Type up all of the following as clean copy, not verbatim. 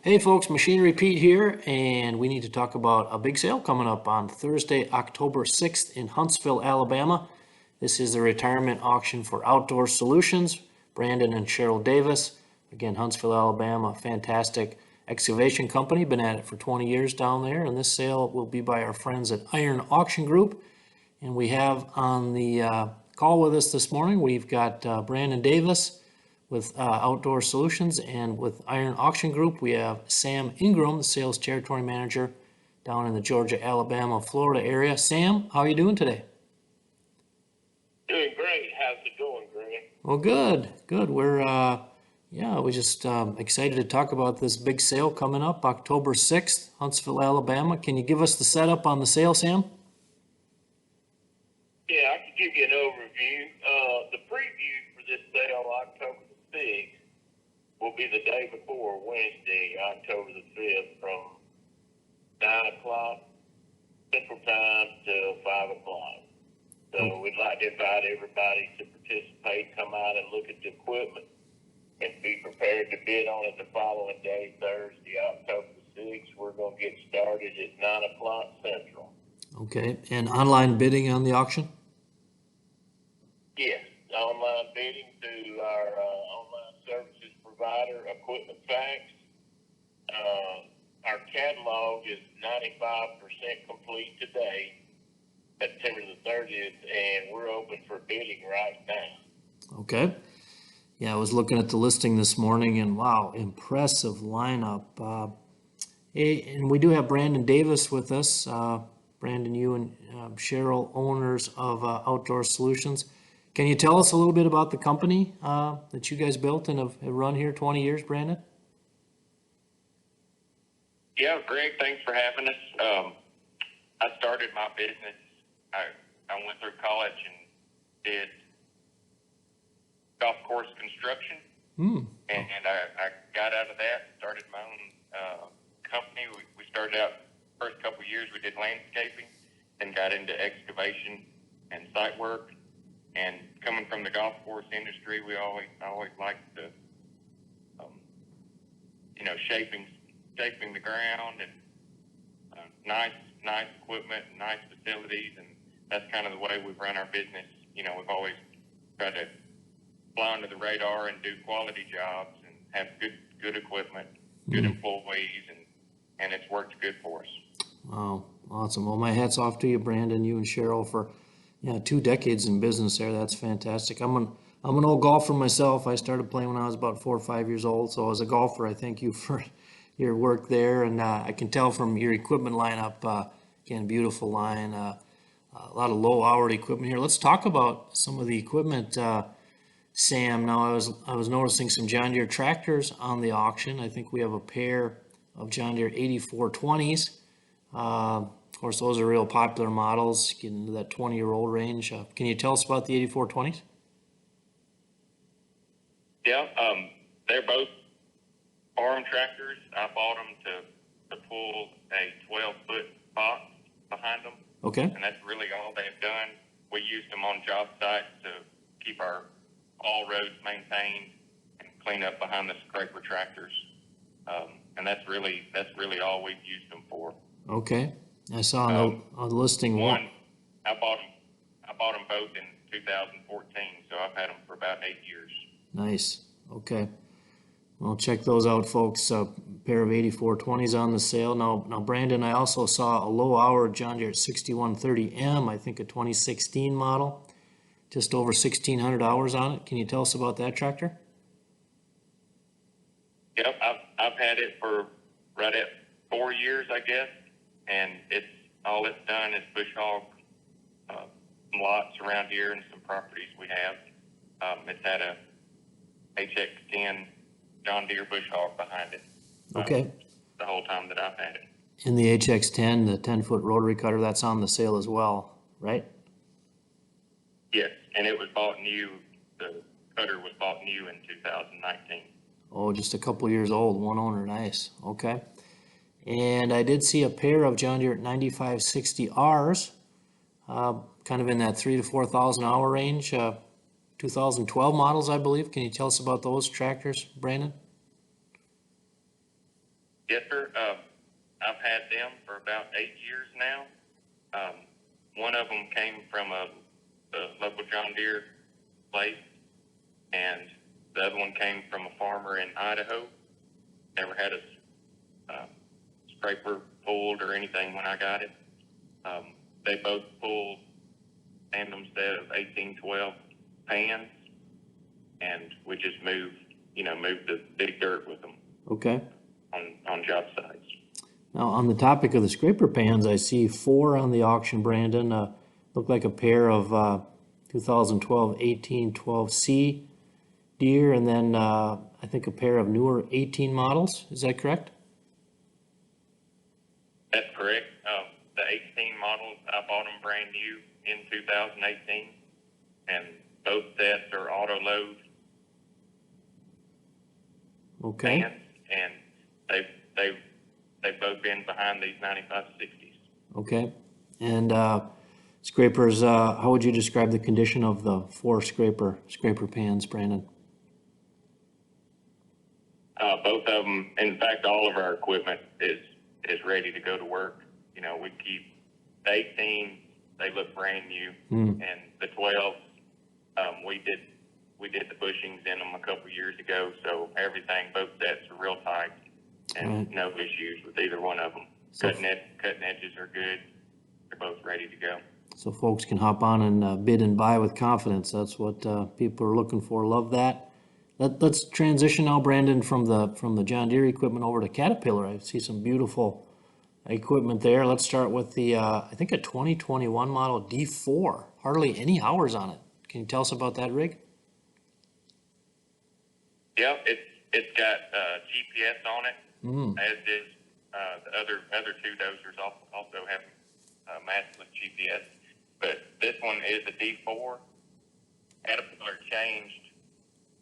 Hey folks, Machinery Pete here, and we need to talk about a big sale coming up on Thursday, October 6th in Huntsville, Alabama. This is the retirement auction for Outdoor Solutions, Brandon and Cheryl Davis. Again, Huntsville, Alabama, fantastic excavation company, been at it for 20 years down there, and this sale will be by our friends at Iron Auction Group. And we have on the call with us this morning, we've got Brandon Davis with Outdoor Solutions, and with Iron Auction Group, we have Sam Ingram, the Sales Territory Manager down in the Georgia, Alabama, Florida area. Sam, how are you doing today? Doing great. How's it going, Greg? Well, good. We're just excited to talk about this big sale coming up October 6th, Huntsville, Alabama. Can you give us the setup on the sale, Sam? Yeah, I can give you an overview. The preview for this sale, October the 6th, will be the day before Wednesday, October the 5th, from 9 o'clock Central Time till 5 o'clock. So we'd like to invite everybody to participate, come out and look at the equipment, and be prepared to bid on it the following day, Thursday, October the 6th. We're going to get started at 9 o'clock Central. Okay, and online bidding on the auction? Yes, online bidding through our online services provider, Equipment Facts. Our catalog is 95% complete today, September the 30th, and we're open for bidding right now. Okay. Yeah, I was looking at the listing this morning, and wow, impressive lineup. And we do have Brandon Davis with us. Brandon, you and Cheryl, owners of Outdoor Solutions. Can you tell us a little bit about the company that you guys built and have run here 20 years, Brandon? Yeah, Greg, thanks for having us. I started my business. I went through college and did golf course construction, and I got out of that, started my own company. We started out, first couple of years we did landscaping, then got into excavation and site work. And coming from the golf course industry, I always liked the, shaping the ground and nice equipment, nice facilities, and that's kind of the way we've run our business. We've always tried to fly under the radar and do quality jobs and have good equipment, good employees, and it's worked good for us. Wow, awesome. Well, my hat's off to you, Brandon, you and Cheryl, for 2 decades in business there. That's fantastic. I'm an old golfer myself. I started playing when I was about 4 or 5 years old. So as a golfer, I thank you for your work there. And I can tell from your equipment lineup, again, beautiful line, a lot of low-hourly equipment here. Let's talk about some of the equipment, Sam. Now, I was noticing some John Deere tractors on the auction. I think we have a pair of John Deere 8420s. Of course, those are real popular models, getting into that 20-year-old range. Can you tell us about the 8420s? Yeah, they're both farm tractors. I bought them to pull a 12-foot box behind them. Okay. And that's really all they've done. We used them on job sites to keep all roads maintained and clean up behind the scraper tractors. And that's really all we've used them for. Okay. I saw on the listing one. I bought them both in 2014, so I've had them for about 8 years. Nice. Okay. Well, check those out, folks. A pair of 8420s on the sale. Now, Brandon, I also saw a low-hour John Deere 6130M, I think a 2016 model, just over 1,600 hours on it. Can you tell us about that tractor? Yep, I've had it for right at 4 years, I guess. And all it's done is bush hog some lots around here and some properties we have. It's had a HX10 John Deere bush hog behind it. Okay. The whole time that I've had it. In the HX10, the 10-foot rotary cutter, that's on the sale as well, right? Yes, and it was bought new. The cutter was bought new in 2019. Oh, just a couple years old, one owner, nice. Okay. And I did see a pair of John Deere 9560Rs, kind of in that 3,000 to 4,000 hour range, 2012 models, I believe. Can you tell us about those tractors, Brandon? Yes, sir. I've had them for about 8 years now. One of them came from a local John Deere place, and the other one came from a farmer in Idaho. Never had a scraper pulled or anything when I got it. They both pull tandem set of 1812 pans, and we just move the big dirt with them. Okay. On job sites. Now, on the topic of the scraper pans, I see 4 on the auction, Brandon. Look like a pair of 2012 1812C Deere, and then I think a pair of newer 18 models. Is that correct? That's correct. The 18 models, I bought them brand new in 2018, and both sets are auto load Okay. pans, and they've both been behind these 9560s. Okay. And scrapers, how would you describe the condition of the 4 scraper pans, Brandon? Both of them, in fact, all of our equipment is ready to go to work. We keep the 18s, they look brand new, and the 12s, we did the bushings in them a couple years ago, so everything, both sets are real tight, and no issues with either one of them. So Cutting edges are good. They're both ready to go. So folks can hop on and bid and buy with confidence. That's what people are looking for. Love that. Let's transition now, Brandon, from the John Deere equipment over to Caterpillar. I see some beautiful equipment there. Let's start with the I think a 2021 model D4. Hardly any hours on it. Can you tell us about that rig? Yep, it's got GPS on it, as is the other 2 dozers also have matchless GPS. But this one is a D4. Caterpillar changed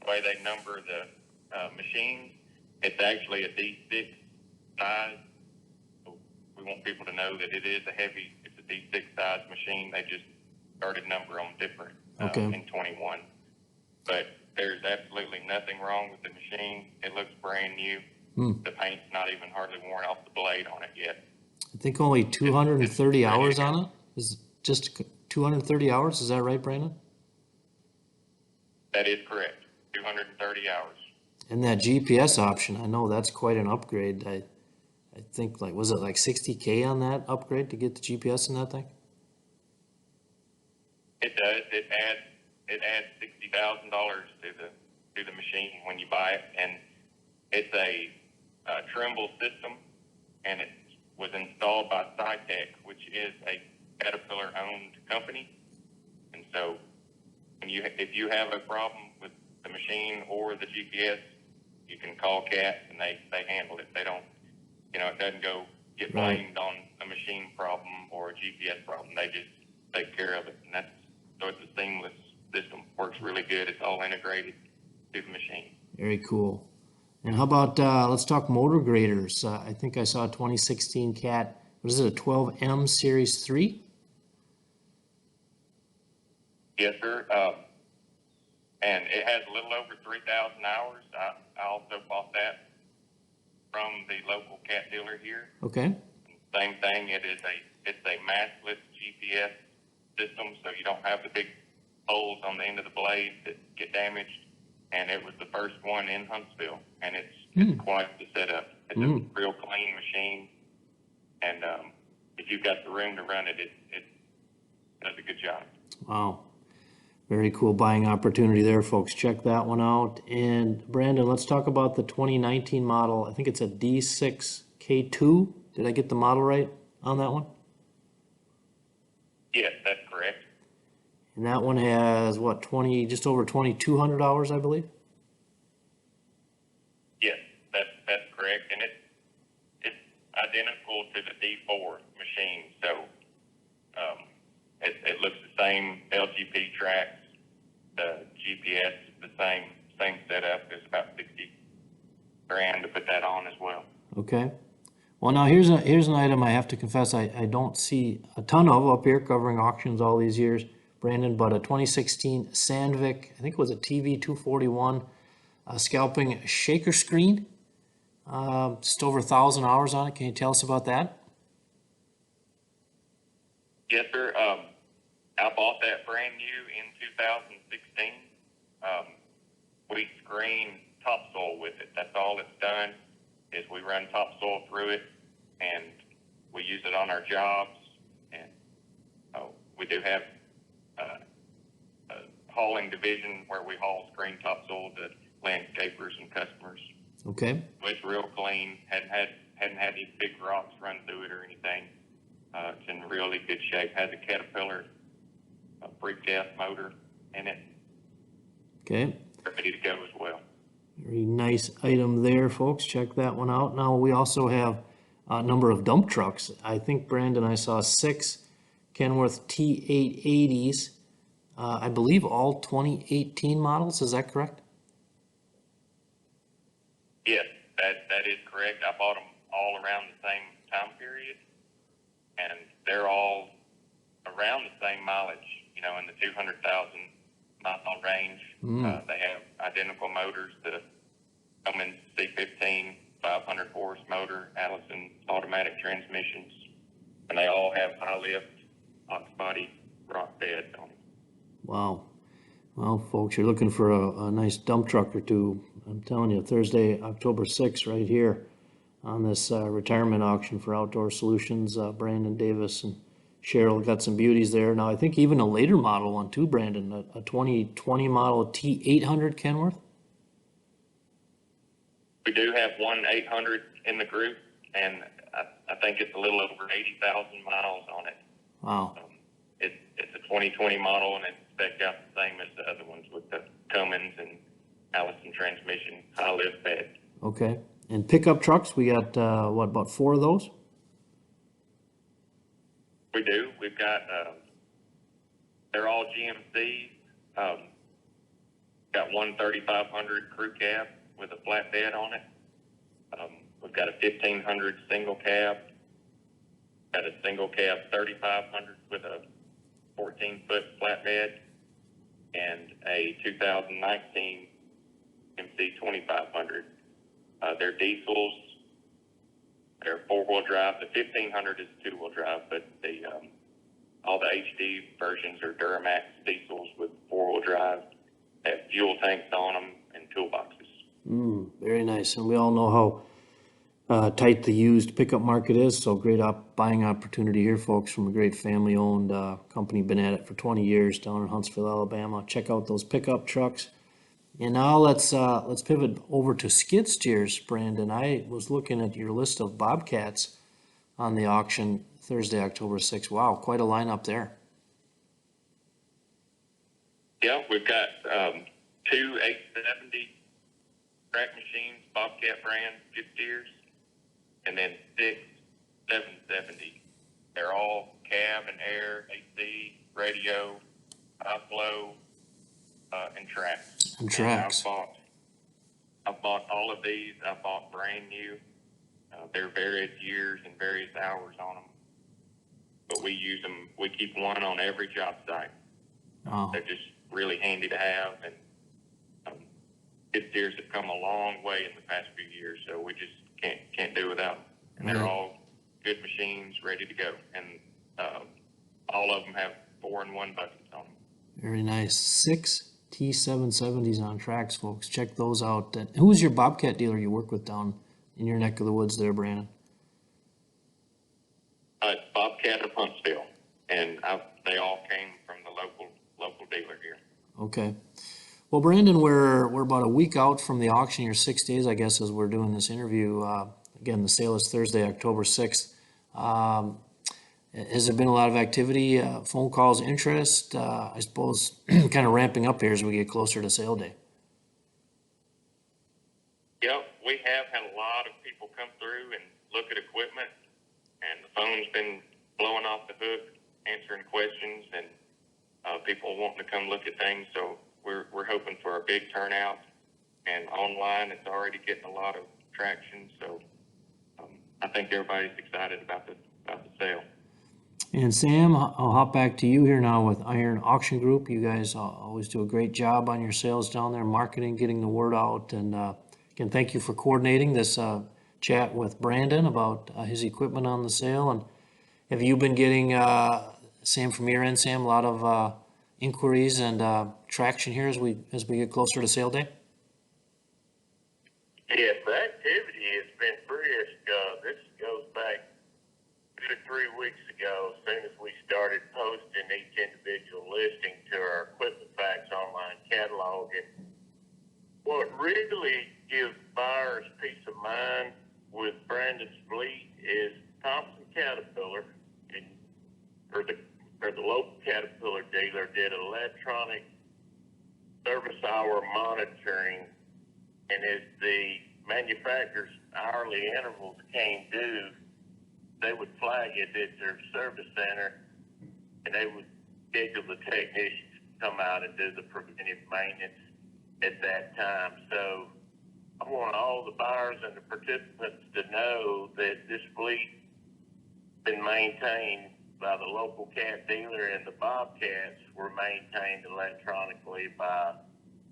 the way they number the machines. It's actually a D6 size. So we want people to know that it's a D6 size machine. They just started number them different in 21. But there's absolutely nothing wrong with the machine. It looks brand new. The paint's not even hardly worn off the blade on it yet. I think only 230 hours on it. Is just 230 hours? Is that right, Brandon? That is correct. 230 hours. And that GPS option, I know that's quite an upgrade. I think was it like 60K on that upgrade to get the GPS in that thing? It does. It adds $60,000 to the machine when you buy it, and it's a Trimble system, and it was installed by SciTech, which is a Caterpillar-owned company. And so, if you have a problem with the machine or the GPS, you can call CAT, and they handle it. They don't, it doesn't go get blamed on a machine problem or a GPS problem. They just take care of it, and so it's a seamless system. Works really good. It's all integrated to the machine. Very cool. And how about, let's talk motor graders. I think I saw a 2016 Cat, what is it, a 12M Series 3? Yes, sir. And it has a little over 3,000 hours. I also bought that from the local cat dealer here. Okay. Same thing. It's a maskless GPS system, so you don't have the big holes on the end of the blade that get damaged. And it was the first one in Huntsville, and it's quite the setup. It's a real clean machine, and if you've got the room to run it, it does a good job. Wow. Very cool buying opportunity there, folks. Check that one out. And Brandon, let's talk about the 2019 model. I think it's a D6K2. Did I get the model right on that one? Yes, that's correct. And that one has what, just over 2,200 hours, I believe? Yes, that's correct. And it's identical to the D4 machine. So it looks the same, LGP tracks, the GPS is the same setup. It's about $60,000 to put that on as well. Okay. Well, now here's an item I have to confess I don't see a ton of up here covering auctions all these years, Brandon, but a 2016 Sandvik, I think it was a TV 241 scalping shaker screen. Just over 1,000 hours on it. Can you tell us about that? Yes, sir. I bought that brand new in 2016. We screen topsoil with it. That's all it's done is we run topsoil through it, and we use it on our jobs. And we do have a hauling division where we haul screen topsoil to landscapers and customers. Okay. It's real clean. Hadn't had any big rocks run through it or anything. It's in really good shape. Has a Caterpillar brake gas motor in it. Okay. Ready to go as well. Very nice item there, folks. Check that one out. Now, we also have a number of dump trucks. I think, Brandon, I saw 6 Kenworth T880s. I believe all 2018 models. Is that correct? Yes, that is correct. I bought them all around the same time period, and they're all around the same mileage, in the 200,000 mile range. They have identical motors, the Cummins C15 500 horse motor, Allison automatic transmissions, and they all have high lift ox body rock bed on them. Wow. Well, folks, you're looking for a nice dump truck or two. I'm telling you, Thursday, October 6th, right here on this retirement auction for Outdoor Solutions. Brandon Davis and Cheryl got some beauties there. Now, I think even a later model one too, Brandon, a 2020 model T800 Kenworth. We do have one 800 in the group, and I think it's a little over 80,000 miles on it. Wow. It's a 2020 model, and it's spec'd out the same as the other ones with the Cummins and Allison transmission, high lift bed. Okay. And pickup trucks, we got, about 4 of those? We do. We've got, they're all GMCs. Got one 3500 crew cab with a flatbed on it. We've got a 1500 single cab. Got a single cab 3500 with a 14-foot flatbed, and a 2019 MC 2500. They're diesels. They're 4-wheel drive. The 1500 is 2-wheel drive, but all the HD versions are Duramax diesels with 4-wheel drive. They have fuel tanks on them and toolboxes. Very nice. And we all know how tight the used pickup market is. So great buying opportunity here, folks, from a great family-owned company. Been at it for 20 years down in Huntsville, Alabama. Check out those pickup trucks. And now let's pivot over to skid steers, Brandon. I was looking at your list of Bobcats on the auction Thursday, October 6th. Wow, quite a lineup there. Yeah, we've got 2 870 track machines, Bobcat brand skid steers, and then 6 770. They're all cab and air, AC, radio, high flow, and tracks. And tracks. I've bought all of these. I bought brand new. They're various years and various hours on them, but we use them. We keep one on every job site. Oh. They're just really handy to have, and skid steers have come a long way in the past few years, so we just can't do without them. And they're all good machines, ready to go, and all of them have 4-in-1 buckets on them. Very nice. 6 T770s on tracks, folks. Check those out. And who's your Bobcat dealer you work with down in your neck of the woods there, Brandon? It's Bobcat of Huntsville, and they all came from the local dealer here. Okay. Well, Brandon, we're about a week out from the auction. You're 6 days, I guess, as we're doing this interview. Again, the sale is Thursday, October 6th. Has there been a lot of activity, phone calls, interest? I suppose kind of ramping up here as we get closer to sale day. Yep, we have had a lot of people come through and look at equipment, and the phone's been blowing off the hook, answering questions, and people wanting to come look at things. So we're hoping for a big turnout, and online it's already getting a lot of traction. So I think everybody's excited about the sale. And Sam, I'll hop back to you here now with Iron Auction Group. You guys always do a great job on your sales down there, marketing, getting the word out. And again, thank you for coordinating this chat with Brandon about his equipment on the sale. And have you been getting, Sam, from your end, Sam, a lot of inquiries and traction here as we get closer to sale day? Yes, the activity has been brisk. This goes back 2 to 3 weeks ago, as soon as we started posting each individual listing to our Equipment Facts online catalog. And what really gives buyers peace of mind with Brandon's fleet is Thompson Caterpillar, or the local Caterpillar dealer, did electronic service hour monitoring, and as the manufacturer's hourly intervals came due, they would flag it at their service center, and they would schedule the technicians to come out and do the preventive maintenance at that time. So I want all the buyers and the participants to know that this fleet been maintained by the local cat dealer, and the Bobcats were maintained electronically by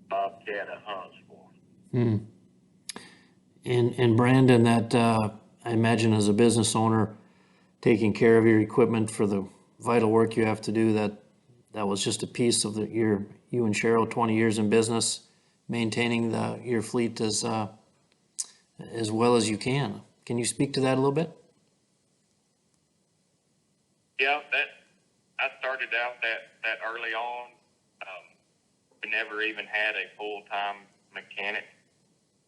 Bobcat of Huntsville. And Brandon, that I imagine as a business owner, taking care of your equipment for the vital work you have to do, that was just a piece of you and Cheryl, 20 years in business, maintaining your fleet as well as you can. Can you speak to that a little bit? Yeah, I started out that early on. We never even had a full-time mechanic.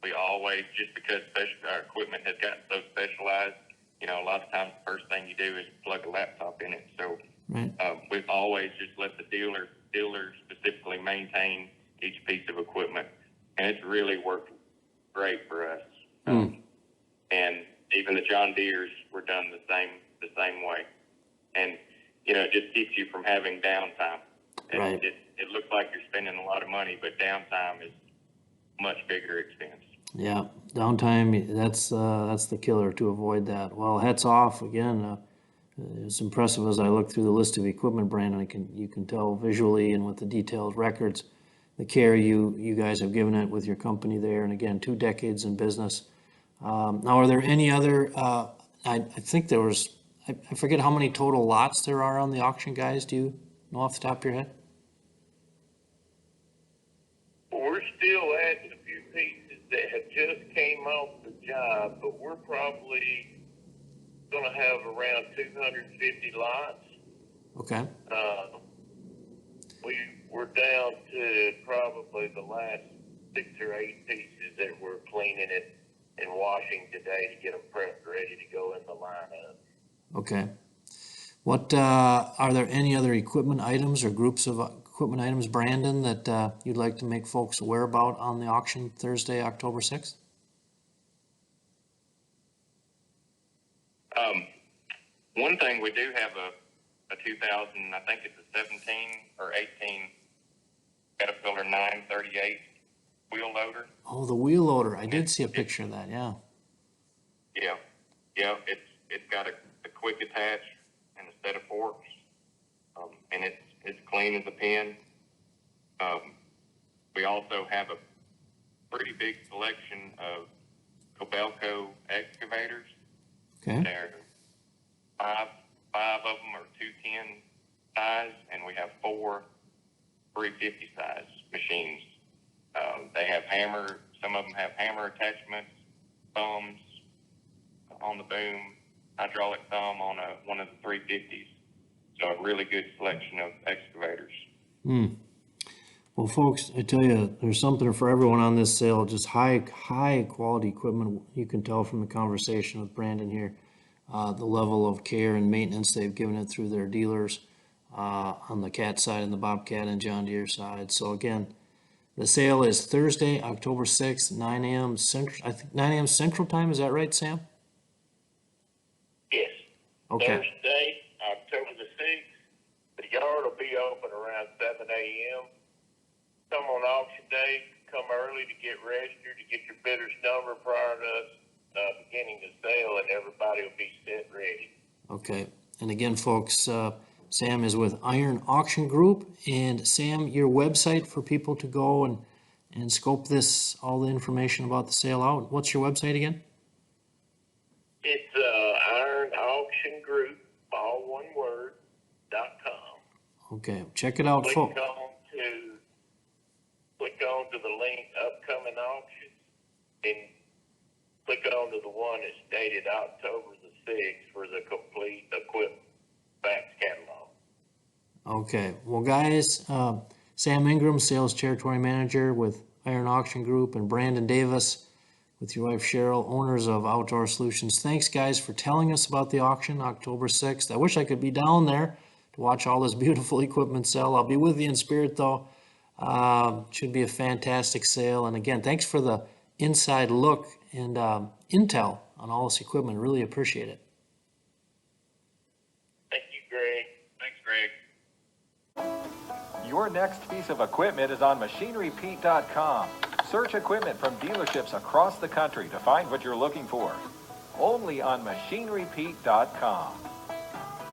We always, just because our equipment has gotten so specialized, a lot of times the first thing you do is plug a laptop in it. So right. We've always just let the dealer specifically maintain each piece of equipment, and it's really worked great for us. And even the John Deeres were done the same way. And, it just keeps you from having downtime. And right. It looks like you're spending a lot of money, but downtime is much bigger expense. Yeah, downtime, that's the killer to avoid that. Well, hats off again. It's impressive as I look through the list of equipment, Brandon. You can tell visually and with the detailed records, the care you guys have given it with your company there. And again, 2 decades in business. Now, are there any other, I think there was, I forget how many total lots there are on the auction, guys. Do you know off the top of your head? We're still adding a few pieces that have just came off the job, but we're probably going to have around 250 lots. Okay. We're down to probably the last 6 or 8 pieces that we're cleaning it and washing today to get them prepped, ready to go in the lineup. Okay. What are there any other equipment items or groups of equipment items, Brandon, that you'd like to make folks aware about on the auction Thursday, October 6th? One thing, we do have a 2000, I think it's a 17 or 18 Caterpillar 938 wheel loader. Oh, the wheel loader. I did see a picture of that, yeah. Yeah, it's got a quick attach and a set of forks, and it's clean as a pin. We also have a pretty big selection of Kobelco Excavators. Okay. There are five of them are 210 size, and we have 4 350 size machines. They have some of them have hammer attachments, thumbs on the boom, hydraulic thumb on one of the 350s. So a really good selection of excavators. Well, folks, I tell you, there's something for everyone on this sale. Just high quality equipment. You can tell from the conversation with Brandon here, the level of care and maintenance they've given it through their dealers on the Cat side and the Bobcat and John Deere side. So again, the sale is Thursday, October 6th, 9 a.m. Central. I think 9 a.m. Central Time. Is that right, Sam? Yes. Okay. Thursday, October the 6th. The yard will be open around 7 a.m. Come on auction day, come early to get registered, to get your bidder's number prior to us beginning the sale, and everybody will be set ready. Okay. And again, folks, Sam is with Iron Auction Group. And Sam, your website for people to go and scope all the information about the sale out. What's your website again? It's Iron Auction Group, all one word, .com. Okay, check it out, Click folks. on to the link upcoming auction and click on to the one that's dated October the 6th for the complete equipment facts catalog. Okay, well, guys, Sam Ingram, Sales Territory Manager with Iron Auction Group, and Brandon Davis with your wife Cheryl, owners of Outdoor Solutions. Thanks, guys, for telling us about the auction October 6th. I wish I could be down there to watch all this beautiful equipment sell. I'll be with you in spirit, though. Should be a fantastic sale. And again, thanks for the inside look and intel on all this equipment. Really appreciate it. Thank you, Greg. Thanks, Greg. Your next piece of equipment is on MachineryPete.com. Search equipment from dealerships across the country to find what you're looking for. Only on MachineryPete.com.